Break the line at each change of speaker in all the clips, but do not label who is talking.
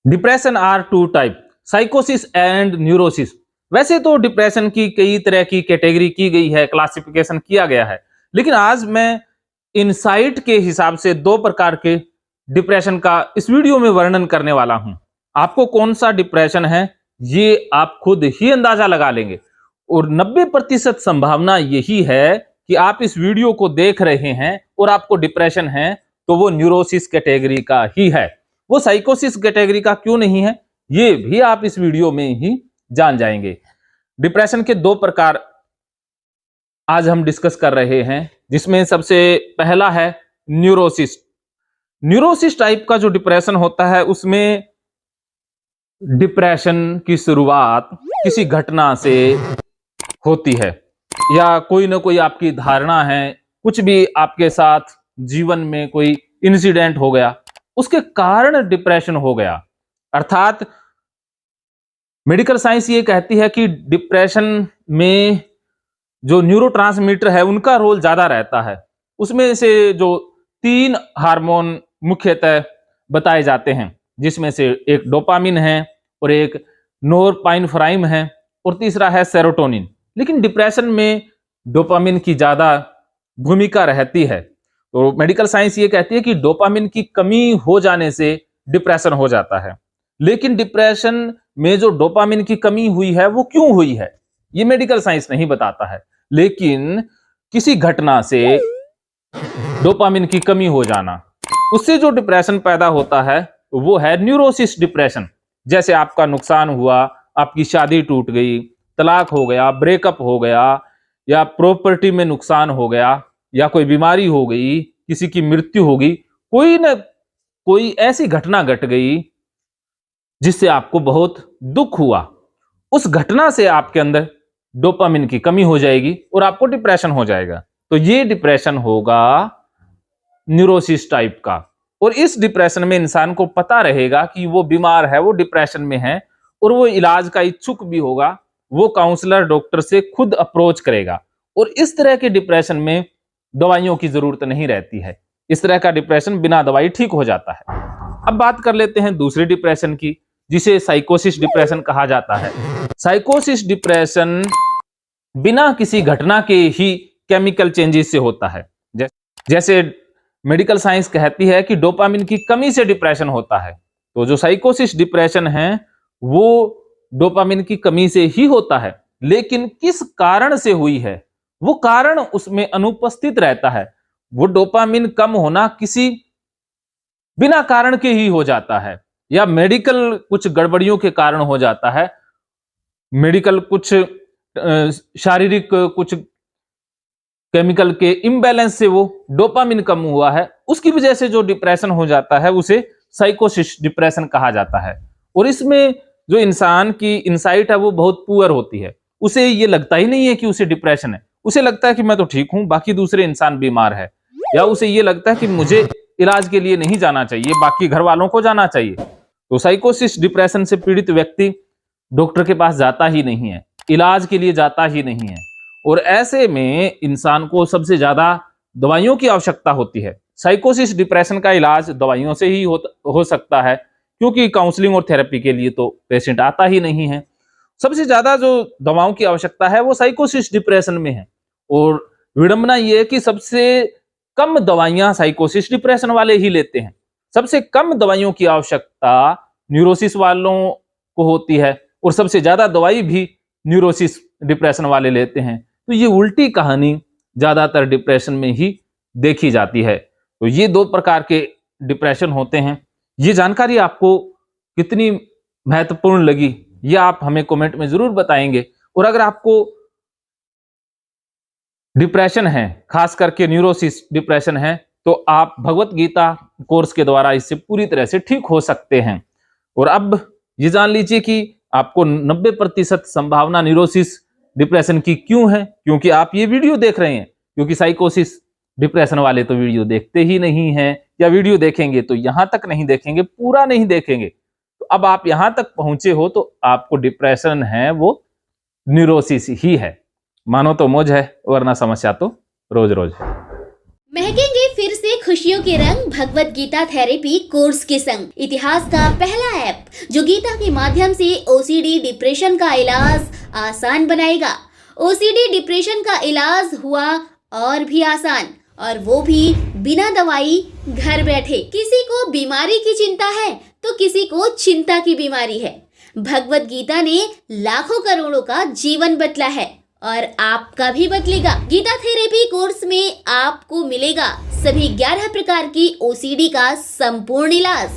Depression are two type, साइकोसिस and neurosis. वैसे तो डिप्रेशन की कई तरह की कैटेगरी की गई है, क्लासिफिकेशन किया गया है, लेकिन आज मैं इनसाइट के हिसाब से दो प्रकार के डिप्रेशन का इस वीडियो में वर्णन करने वाला हूं। आपको कौन सा डिप्रेशन है ये आप खुद ही अंदाजा लगा लेंगे, और 90% संभावना यही है कि आप इस वीडियो को देख रहे हैं और आपको डिप्रेशन है तो वो न्यूरोसिस कैटेगरी का ही है। वो साइकोसिस कैटेगरी का क्यों नहीं है ये भी आप इस वीडियो में ही जान जाएंगे। डिप्रेशन के दो प्रकार आज हम डिस्कस कर रहे हैं, जिसमें सबसे पहला है न्यूरोसिस। न्यूरोसिस टाइप का जो डिप्रेशन होता है उसमें डिप्रेशन की शुरुआत किसी घटना से होती है, या कोई ना कोई आपकी धारणा है, कुछ भी आपके साथ जीवन में कोई इंसिडेंट हो गया उसके कारण डिप्रेशन हो गया। अर्थात मेडिकल साइंस ये कहती है कि डिप्रेशन में जो न्यूरोट्रांसमीटर है उनका रोल ज्यादा रहता है। उसमें से जो 3 हार्मोन मुख्यतः बताए जाते हैं, जिसमें से एक डोपामिन है और एक नोरपाइनफ्राइन है और तीसरा है सेरोटोनिन। लेकिन डिप्रेशन में डोपामिन की ज्यादा भूमिका रहती है। तो मेडिकल साइंस ये कहती है कि डोपामिन की कमी हो जाने से डिप्रेशन हो जाता है। लेकिन डिप्रेशन में जो डोपामिन की कमी हुई है वो क्यों हुई है ये मेडिकल साइंस नहीं बताता है, लेकिन किसी घटना से डोपामिन की कमी हो जाना, उससे जो डिप्रेशन पैदा होता है वो है न्यूरोसिस डिप्रेशन। जैसे आपका नुकसान हुआ, आपकी शादी टूट गई, तलाक हो गया, ब्रेकअप हो गया, या प्रॉपर्टी में नुकसान हो गया, या कोई बीमारी हो गई, किसी की मृत्यु हो गई, कोई ना कोई ऐसी घटना घट गई जिससे आपको बहुत दुख हुआ। उस घटना से आपके अंदर डोपामिन की कमी हो जाएगी और आपको डिप्रेशन हो जाएगा। तो ये डिप्रेशन होगा न्यूरोसिस टाइप का। और इस डिप्रेशन में इंसान को पता रहेगा कि वो बीमार है, वो डिप्रेशन में है, और वो इलाज का इच्छुक भी होगा। वो काउंसलर डॉक्टर से खुद अप्रोच करेगा, और इस तरह के डिप्रेशन में दवाइयों की जरूरत नहीं रहती है। इस तरह का डिप्रेशन बिना दवाई ठीक हो जाता है। अब बात कर लेते हैं दूसरी डिप्रेशन की, जिसे साइकोसिस डिप्रेशन कहा जाता है। साइकोसिस डिप्रेशन बिना किसी घटना के ही केमिकल चेंजेस से होता है। जैसे मेडिकल साइंस कहती है कि डोपामिन की कमी से डिप्रेशन होता है, तो जो साइकोसिस डिप्रेशन है वो डोपामिन की कमी से ही होता है। लेकिन किस कारण से हुई है वो कारण उसमें अनुपस्थित रहता है। वो डोपामिन कम होना किसी बिना कारण के ही हो जाता है, या मेडिकल कुछ गड़बड़ियों के कारण हो जाता है। मेडिकल कुछ शारीरिक कुछ केमिकल के इम्बैलेंस से वो डोपामिन कम हुआ है, उसकी वजह से जो डिप्रेशन हो जाता है उसे साइकोसिस डिप्रेशन कहा जाता है। और इसमें जो इंसान की इनसाइट है वो बहुत पुअर होती है। उसे ये लगता ही नहीं है कि उसे डिप्रेशन है, उसे लगता है कि मैं तो ठीक हूं, बाकी दूसरे इंसान बीमार है, या उसे ये लगता है कि मुझे इलाज के लिए नहीं जाना चाहिए, बाकी घर वालों को जाना चाहिए। तो साइकोसिस डिप्रेशन से पीड़ित व्यक्ति डॉक्टर के पास जाता ही नहीं है, इलाज के लिए जाता ही नहीं है, और ऐसे में इंसान को सबसे ज्यादा दवाइयों की आवश्यकता होती है। साइकोसिस डिप्रेशन का इलाज दवाइयों से ही हो सकता है, क्योंकि काउंसलिंग और थेरेपी के लिए तो पेशेंट आता ही नहीं है। सबसे ज्यादा जो दवाओं की आवश्यकता है वो साइकोसिस डिप्रेशन में है। और विडंबना ये है कि सबसे कम दवाइयां साइकोसिस डिप्रेशन वाले ही लेते हैं। सबसे कम दवाइयों की आवश्यकता न्यूरोसिस वालों को होती है, और सबसे ज्यादा दवाई भी न्यूरोसिस डिप्रेशन वाले लेते हैं। तो ये उल्टी कहानी ज्यादातर डिप्रेशन में ही देखी जाती है। तो ये दो प्रकार के डिप्रेशन होते हैं। ये जानकारी आपको कितनी महत्वपूर्ण लगी ये आप हमें कमेंट में जरूर बताएंगे। और अगर आपको डिप्रेशन है, खास करके न्यूरोसिस डिप्रेशन है, तो आप भगवत गीता कोर्स के द्वारा इससे पूरी तरह से ठीक हो सकते हैं। और अब ये जान लीजिए कि आपको 90% संभावना न्यूरोसिस डिप्रेशन की क्यों है, क्योंकि आप ये वीडियो देख रहे हैं। क्योंकि साइकोसिस डिप्रेशन वाले तो वीडियो देखते ही नहीं हैं, या वीडियो देखेंगे तो यहां तक नहीं देखेंगे, पूरा नहीं देखेंगे। तो अब आप यहां तक पहुंचे हो तो आपको डिप्रेशन है वो न्यूरोसिस ही है। मानो तो मौज है, वरना समस्या तो रोज रोज है।
महकेंगे फिर से खुशियों के रंग भगवत गीता थेरेपी कोर्स के संग इतिहास का पहला ऐप जो गीता के माध्यम से ओसीडी डिप्रेशन का इलाज आसान बनाएगा। ओसीडी डिप्रेशन का इलाज हुआ और भी आसान, और वो भी बिना दवाई, घर बैठे। किसी को बीमारी की चिंता है तो किसी को चिंता की बीमारी है। भगवत गीता ने लाखों करोड़ों का जीवन बदला है और आपका भी बदलेगा। गीता थेरेपी कोर्स में आपको मिलेगा सभी 11 प्रकार की ओसीडी का संपूर्ण इलाज,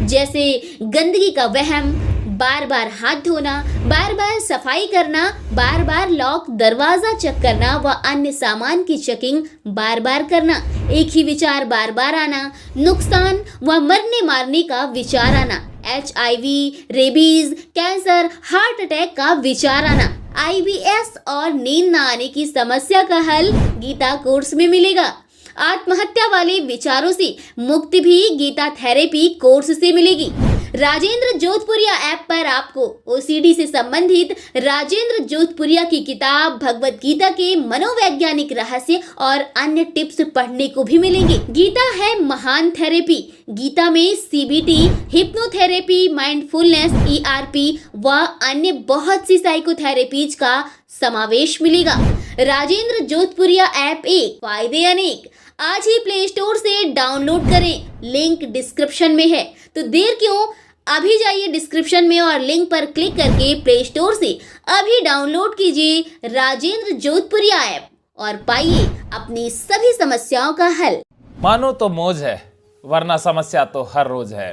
जैसे गंदगी का वहम, बार बार हाथ धोना, बार बार सफाई करना, बार बार लॉक दरवाजा चेक करना व अन्य सामान की चेकिंग बार बार करना, एक ही विचार बार बार आना, नुकसान व मरने मारने का विचार आना, HIV, rabies, cancer, heart attack का विचार आना, IBS और नींद न आने की समस्या का हल गीता कोर्स में मिलेगा। आत्महत्या वाले विचारों से मुक्ति भी गीता थेरेपी कोर्स से मिलेगी। राजेंद्र जोधपुरिया ऐप पर आपको ओसीडी से संबंधित राजेंद्र जोधपुरिया की किताब भगवत गीता के मनोवैज्ञानिक रहस्य और अन्य टिप्स पढ़ने को भी मिलेंगे। गीता है महान थेरेपी। गीता में CBT, हिप्नोथेरेपी, माइंडफुलनेस, ERP व अन्य बहुत सी साइकोथेरेपीज का समावेश मिलेगा। राजेंद्र जोधपुरिया ऐप एक, फायदे अनेक। आज ही प्ले स्टोर से डाउनलोड करें, लिंक डिस्क्रिप्शन में है। तो देर क्यों, अभी जाइए डिस्क्रिप्शन में और लिंक पर क्लिक करके प्ले स्टोर से अभी डाउनलोड कीजिए राजेंद्र जोधपुरिया ऐप और पाइए अपनी सभी समस्याओं का हल।
मानो तो मौज है, वरना समस्या तो हर रोज है।